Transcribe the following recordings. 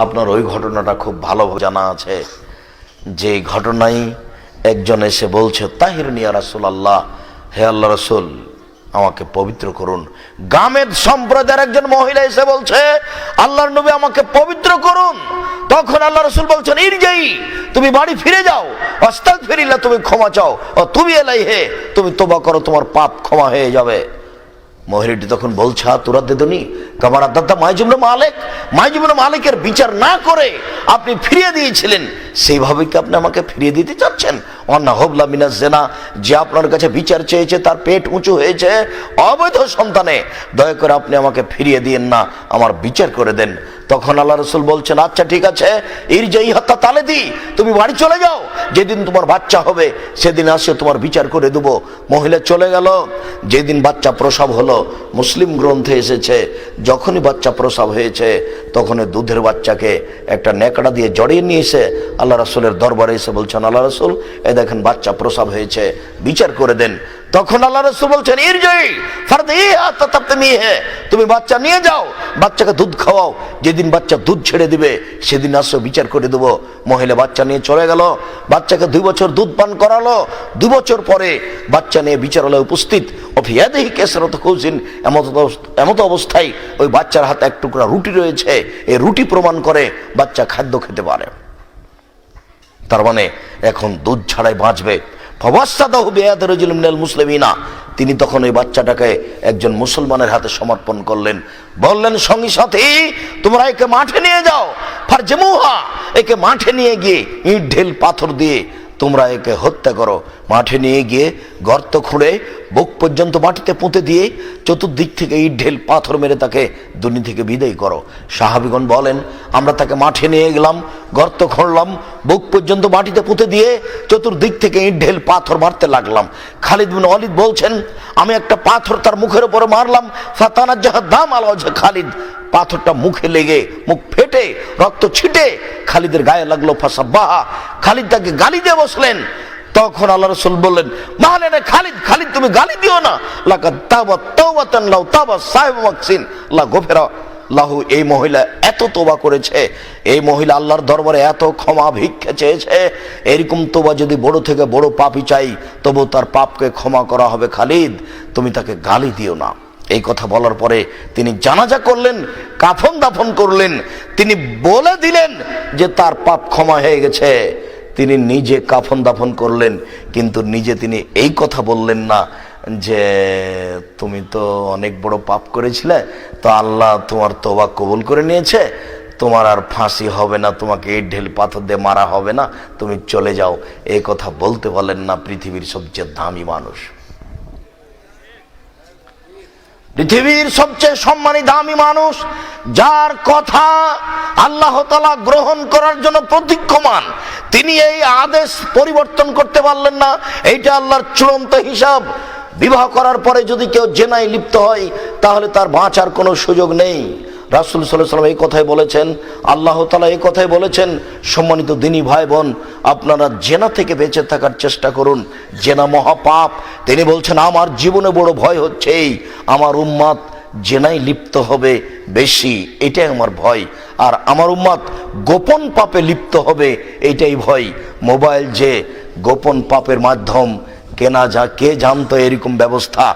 আপনার ওই ঘটনাটা খুব ভালো জানা আছে, যে ঘটনায় একজন এসে বলছে তাহিরুন ইয়া রাসূলুল্লাহ, হে আল্লাহ রাসূল আমাকে পবিত্র করুন। গামেদ সম্প্রদায়ের একজন মহিলা এসে বলছে আল্লাহর নবী আমাকে পবিত্র করুন। তখন আল্লাহ রাসূল বলছেন ইরজাই, তুমি বাড়ি ফিরে যাও, আস্তাগফিরিল্লাহ, তুমি ক্ষমা চাও, ও তুমি ইলাইহি, তুমি তওবা করো, তোমার পাপ ক্ষমা হয়ে যাবে। মহিলাটি তখন বলছে তুরাদ্দিদুনি কামার আদাতা মাইজুবনে মালিক, মাইজুবনে মালিকের বিচার না করে আপনি ফিরিয়ে দিয়েছিলেন, সেইভাবে কি আপনি আমাকে ফিরিয়ে দিতে চাচ্ছেন? অন্না হবলা মিনাজ জেনা, যে আপনার কাছে বিচার চেয়েছে তার পেট উঁচু হয়েছে অবৈধ সন্তানে, দয়া করে আপনি আমাকে ফিরিয়ে দিয়েন না, আমার বিচার করে দেন। তখন আল্লাহ রাসূল বলছেন আচ্ছা ঠিক আছে, ইরজাই হাত্তা তালেদি, তুমি বাড়ি চলে যাও, যেদিন তোমার বাচ্চা হবে সেদিন আসে তোমার বিচার করে দেব। মহিলা চলে গেল। যেদিন বাচ্চা প্রসব হলো, মুসলিম গ্রন্থে এসেছে যখনই বাচ্চা প্রসব হয়েছে তখনই দুধের বাচ্চাকে একটা নেকড়া দিয়ে জড়িয়ে নিয়ে এসে আল্লাহ রাসূলের দরবারে এসে বলছেন আল্লাহ রাসূল এই দেখেন বাচ্চা প্রসব হয়েছে, বিচার করে দেন। তখন আল্লাহ রাসূল বলছেন ইরজাই ফারদিহা তাতাবতিমিহি, তুমি বাচ্চা নিয়ে যাও, বাচ্চাকে দুধ খাওয়াও, যেদিন বাচ্চা দুধ ছেড়ে দিবে সেদিন আসো, বিচার করে দেব। মহিলা বাচ্চা নিয়ে চলে গেল, বাচ্চাকে 2 বছর দুধ পান করালো। 2 বছর পরে বাচ্চা নিয়ে বিচারালয়ে উপস্থিত, অফিয়াদিহি কেসরাত খুবজিন, এমত অবস্থায় ওই বাচ্চার হাতে এক টুকরা রুটি রয়েছে, এই রুটি প্রমাণ করে বাচ্চা খাদ্য খেতে পারে, তার মানে এখন দুধ ছাড়াই বাঁচবে। মুসলিমিনা, তিনি তখন ওই বাচ্চাটাকে একজন মুসলমানের হাতে সমর্পণ করলেন, বললেন সঙ্গী সাথী তোমরা একে মাঠে নিয়ে যাও, ফারজমুহা, একে মাঠে নিয়ে গিয়ে ইট ঢেল পাথর দিয়ে তোমরা একে হত্যা করো। মাঠে নিয়ে গিয়ে গর্ত খুঁড়ে বুক পর্যন্ত মাটিতে পুঁতে দিয়ে চতুর্দিক থেকে ইট ঢেল পাথর মেরে তাকে দুনিয়া থেকে বিদায় করো। সাহাবীগণ বলেন আমরা তাকে মাঠে নিয়ে গেলাম, গর্ত খুঁড়লাম, বুক পর্যন্ত মাটিতে পুঁতে দিয়ে চতুর্দিক থেকে ইট ঢেল পাথর মারতে লাগলাম। খালিদ বিন ওয়ালিদ বলছেন আমি একটা পাথর তার মুখের উপরে মারলাম, ফাতানাজ্জাহা দাম আলা ওয়াজহি খালিদ, পাথরটা মুখে লেগে মুখ ফেটে রক্ত ছিটে খালিদের গায়ে লাগলো। ফাসাব্বাহা, খালিদ তাকে গালি দিয়ে বসলেন। তখন আল্লাহ রাসূল বললেন মালেন খালিদ, খালিদ তুমি গালি দিও না, লাকাদ তাওবাত তাওবাতান লাউ তাবা সাহিবু মাকসিন লা গফিরা লাহু, এই মহিলা এত তোবা করেছে, এই মহিলা আল্লাহর দরবারে এত ক্ষমা ভিক্ষা চেয়েছে, এরকম তোবা যদি বড় থেকে বড় পাপী চাই তবু তার পাপকে ক্ষমা করা হবে। খালিদ তুমি তাকে গালি দিও না। এই কথা বলার পরে তিনি জানাজা করলেন, কাফন দাফন করলেন, তিনি বলে দিলেন যে তার পাপ ক্ষমা হয়ে গেছে। তিনি নিজে কাফন দাফন করলেন, কিন্তু নিজে তিনি এই কথা বললেন না যে তুমি তো অনেক বড় পাপ করেছিলে, তো আল্লাহ তোমার তওবা কবুল করে নিয়েছে, তোমার আর ফাঁসি হবে না, তোমাকে এই ঢেল পাথর দিয়ে মারা হবে না, তুমি চলে যাও। এই কথা বলতে পারলেন না পৃথিবীর সবচেয়ে দামি মানুষ, পৃথিবীর সবচেয়ে সম্মানী দামি মানুষ, যার কথা আল্লাহ তাআলা গ্রহণ করার জন্য প্রতীক্ষমান, তিনি এই আদেশ পরিবর্তন করতে পারলেন না। এইটা আল্লাহর চূড়ান্ত হিসাব। বিবাহ করার পরে যদি কেউ জেনায় লিপ্ত হয় তাহলে তার বাঁচার কোনো সুযোগ নেই। রাসূল সাল্লাল্লাহু আলাইহি ওয়াসাল্লাম এই কথাই বলেছেন, আল্লাহ তাআলা এই কথাই বলেছেন। সম্মানিত দিনী ভাই বোন, আপনারা জেনা থেকে বেঁচে থাকার চেষ্টা করুন, জেনা মহাপাপ। তিনি বলছেন আমার জীবনে বড় ভয় হচ্ছে এই আমার উম্মত জেনায় লিপ্ত হবে বেশি, এটাই আমার ভয়, আর আমার উম্মত গোপন পাপে লিপ্ত হবে এইটাই ভয়। মোবাইল যে গোপন পাপের মাধ্যম, কে জানতো এরকম ব্যবস্থা?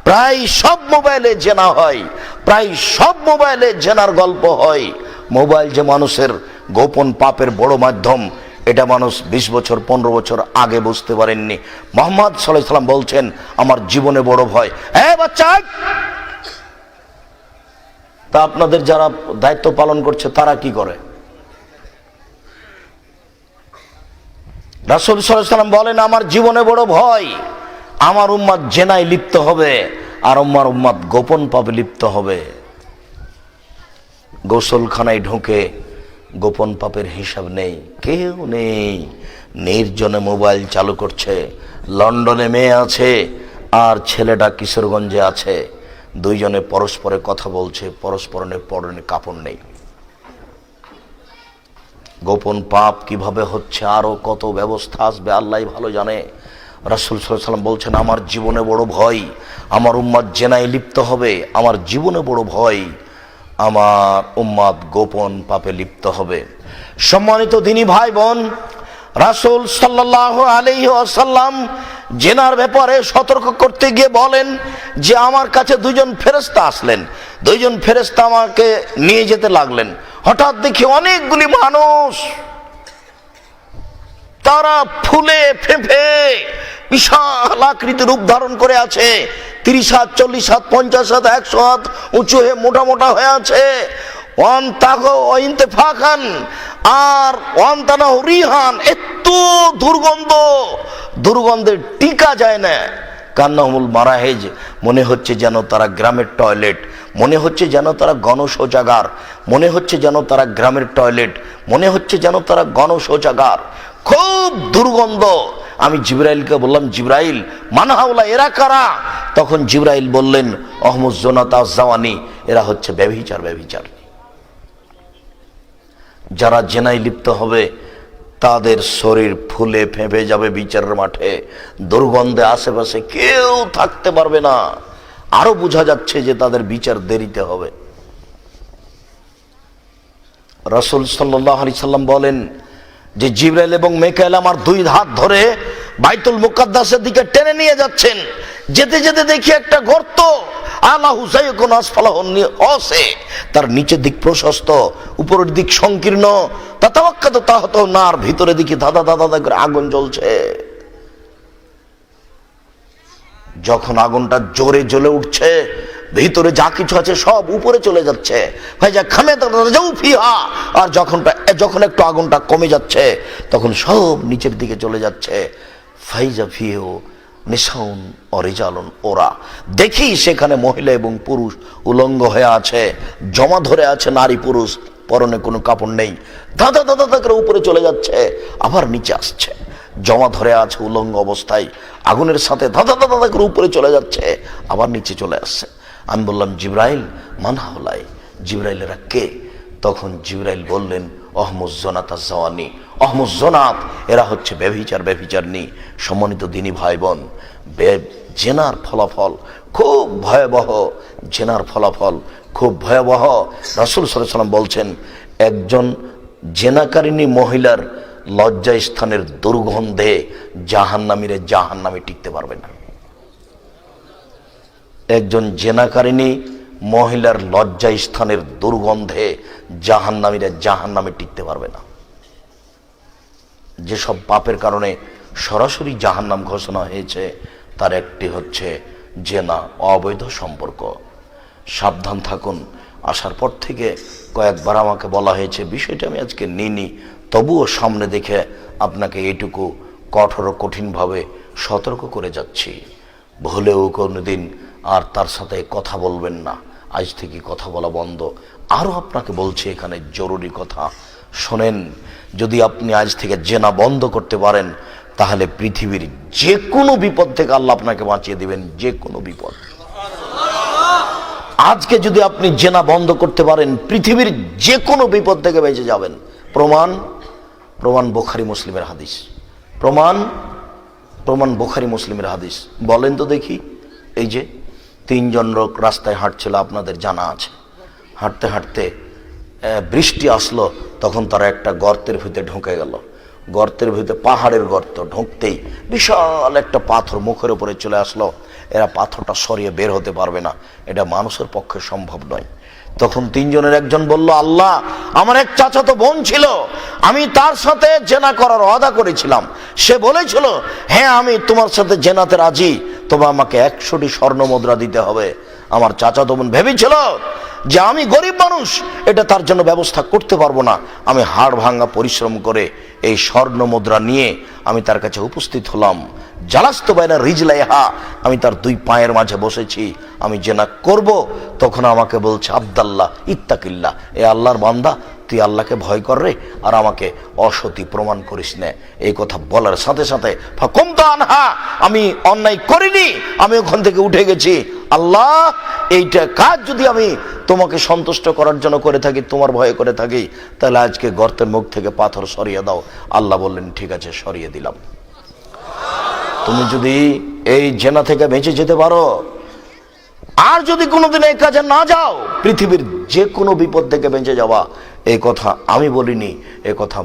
প্রায় সব মোবাইলে জেনা হয়, প্রায় সব মোবাইলে জেনার গল্প হয়। মোবাইল যে মানুষের গোপন পাপের বড় মাধ্যম, এটা মানুষ 20 বছর 15 বছর আগে বুঝতে পারেননি। মুহাম্মদ সাল্লাল্লাহু আলাইহি ওয়াসাল্লাম বলছেন আমার জীবনে বড় ভয়। বাচ্চা, তা আপনাদের যারা দায়িত্ব পালন করছে তারা কি করে? রাসূল সাল্লাল্লাহু আলাইহি ওয়াসাল্লাম বলেন আমার জীবনে বড় ভয়, আমার উম্মত জেনায় লিপ্ত হবে আর আমার উম্মত গোপন পাপে লিপ্ত হবে। গোসলখানায় ঢুকে গোপন পাপের হিসাব নেই, কেউ নেই, নির্জনে মোবাইল চালু করছে। লন্ডনে মেয়ে আছে আর ছেলেটা কিশোরগঞ্জে আছে, দুইজনে পরস্পরে কথা বলছে, পরস্পরের পরনে কাপড় নেই। গোপন পাপ কিভাবে হচ্ছে, আরো কত ব্যবস্থা আসবে আল্লাহই ভালো জানে। রাসূল সাল্লাল্লাহু আলাইহি ওয়াসাল্লাম বলছেন আমার জীবনে বড় ভয়, আমার উম্মত জেনায় লিপ্ত হবে, আমার জীবনে বড় ভয়। আমার উম্মত গোপন পাপে লিপ্ত হবে। সম্মানিত দিনী ভাই বোন, রাসূল সাল্লাল্লাহু আলাইহি ওয়াসাল্লাম জেনার ব্যাপারে সতর্ক করতে গিয়ে বলেন যে আমার কাছে দুইজন ফেরেশতা আসলেন। দুইজন ফেরেশতা আমাকে নিয়ে যেতে লাগলেন। হঠাৎ দেখি অনেকগুলি মানুষ, তারা ফুলে ফেঁপে বিশাল আকৃতির রূপ ধারণ করে আছে। 30 হাত, 40 হাত, 50 হাত, 100 হাত উঁচু হয়ে মোটা মোটা হয়ে আছে। আর রিহান, এত দুর্গন্ধে টিকা যায় না। কান্নাহুল মারাহেজ, মনে হচ্ছে যেন তারা গ্রামের টয়লেট, মনে হচ্ছে যেন তারা গণশৌচাগার, মনে হচ্ছে যেন তারা গ্রামের টয়লেট, মনে হচ্ছে যেন তারা গণশৌচাগার। খুব দুর্গন্ধ। আমি জিবরাইলকে বললাম, জিবরাইল মানহাউলা, এরা কারা? তখন জিবরাইল বললেন, অহমুজ জোনাতা জাওয়ানি, এরা হচ্ছে ব্যভিচার। যারা জেনায় লিপ্ত হবে তাদের শরীর ফুলে ফেঁপে যাবে বিচারের মাঠে, দুর্গন্ধে আশেপাশে কেউ থাকতে পারবে না। আরো বোঝা যাচ্ছে যে তাদের বিচার দেরিতে হবে। রাসূল সাল্লাল্লাহু আলাইহি সাল্লাম বলেন যে জিবরাইল এবং মিকাইল আমার 2 হাত ধরে বাইতুল মুকাদ্দাসের দিকে টেনে নিয়ে যাচ্ছেন। যেতে যেতে দেখি একটা গর্ত, তার নিচের দিক প্রশস্ত, উপরের দিক সংকীর্ণ। নার, ভিতরে দিকে দাদা করে আগুন জ্বলছে। যখন আগুনটা জোরে জ্বলে উঠছে, ভিতরে যা কিছু আছে সব উপরে চলে যাচ্ছে। আর যখন একটু আগুনটা কমে যাচ্ছে, তখন সব নিচের দিকে চলে যাচ্ছে। ফাইজা ফিহু নিসাউন অরিজালুন, ওরা দেখি সেখানে মহিলা এবং পুরুষ উলঙ্গ হয়ে আছে, জমা ধরে আছে নারী পুরুষ, পরনে কোনো কাপড় নেই। দাদা করে উপরে চলে যাচ্ছে, আবার নিচে আসছে, জমা ধরে আছে উলঙ্গ অবস্থায়, আগুনের সাথে দাদা করে উপরে চলে যাচ্ছে, আবার নিচে চলে আসছে। আমি বললাম, জিবরাইল মান হাওলাই, জিবরাইলেরা কে? তখন জিবরাইল বললেন, অহমুজ জোনাতা জাওয়ানি, অহমুজ জোনাত, এরা হচ্ছে ব্যভিচারনী। সম্মানিত দিনী ভাই বোন, জেনার ফলাফল খুব ভয়াবহ, জেনার ফলাফল খুব ভয়াবহ। রাসূল সাল্লাল্লাহু আলাইহি ওয়াসাল্লাম বলছেন, একজন জেনাকারিনী মহিলার লজ্জা স্থানের দুর্গন্ধে জাহান্নামী টিকতে পারবে না। একজন জেনাকারিনী মহিলার লজ্জা স্থানের দুর্গন্ধে জাহান্নামী টিকতে পারবে না। যেসব পাপের কারণে সরাসরি জাহান্নাম ঘোষণা হয়েছে, তার একটি হচ্ছে জেনা, অবৈধ সম্পর্ক। সাবধান থাকুন। আসার পর থেকে কয়েকবার আমাকে বলা হয়েছে, বিষয়টা আমি আজকে নিইনি, তবুও সামনে দেখে আপনাকে এইটুকু কঠিনভাবে সতর্ক করে যাচ্ছি, ভুলেও কোনোদিন আর তার সাথে কথা বলবেন না। আজ থেকে কথা বলা বন্ধ। আরো আপনাকে বলছি এখানে জরুরি কথা শোনেন, যদি আপনি আজ থেকে জেনা বন্ধ করতে পারেন, তাহলে পৃথিবীর যে কোনো বিপদ থেকে আল্লাহ আপনাকে বাঁচিয়ে দিবেন, যে কোনো বিপদ। আজকে যদি আপনি জেনা বন্ধ করতে পারেন, পৃথিবীর যে কোনো বিপদ থেকে বেঁচে যাবেন। প্রমাণ বুখারী মুসলিমের হাদিস, প্রমাণ বুখারী মুসলিমের হাদিস। বলেন তো দেখি, এই যে 3 জন লোক রাস্তায় হাঁটছিল, আপনাদের জানা আছে। হাঁটতে হাঁটতে বৃষ্টি আসলো, তখন তারা একটা গর্তের ভিতরে ঢুকে গেল। গর্তের ভিতরে, পাহাড়ের গর্ত, ঢুকতেই বিশাল একটা পাথর মুখের উপরে চলে আসলো। এরা পাথরটা সরিয়ে বের হতে পারবে না, এটা মানুষের পক্ষে সম্ভব নয়। তখন 3 জনের একজন বলল, আল্লাহ, আমার এক চাচাতো বোন ছিল, আমি তার সাথে জেনা করার ওয়াদা করেছিলাম। সে বলেছিল, হ্যাঁ আমি তোমার সাথে জেনাতে রাজি, তবে আমাকে 100টি স্বর্ণ মুদ্রা দিতে হবে। আমার চাচাতো বোন ভেবেছিল যে আমি গরিব মানুষ, এটা তার জন্য ব্যবস্থা করতে পারবো না। আমি হাড় ভাঙা পরিশ্রম করে এই স্বর্ণ মুদ্রা নিয়ে আমি তার কাছে উপস্থিত হলাম। জালাস্তু বাইনা রিজলাইহা, আমি তার 2 পায়ের মাঝে বসেছি, আমি জেনা করব। তখন আমাকে বলছে, আব্দাল্লাহ ইত্তাকিল্লাহ, এ আল্লাহর বান্দা, তুই আল্লাহকে ভয় কর রে, আর আমাকে অসতী প্রমাণ করিস না। এই কথা বলার সাথে সাথে ফাকুমতু আনহা, আমি অন্যায় করিনি, আমি ওখান থেকে উঠে গেছি। আল্লাহ, এইটা কাজ যদি আমি তোমাকে সন্তুষ্ট করার জন্য করে থাকি, তোমার ভয়ে করে থাকি, তাহলে আজকে গর্তের মুখ থেকে পাথর সরিয়ে দাও। আল্লাহ বললেন, ঠিক আছে, সরিয়ে দিলাম। তুমি যদি এই জেনা থেকে বেঁচে যেতে পারো, আর যদি কোনোদিন এই কাজে না যাও, পৃথিবীর যে কোনো বিপদ থেকে বেঁচে যাওয়া, এই কথা আমি বলিনি, এ কথা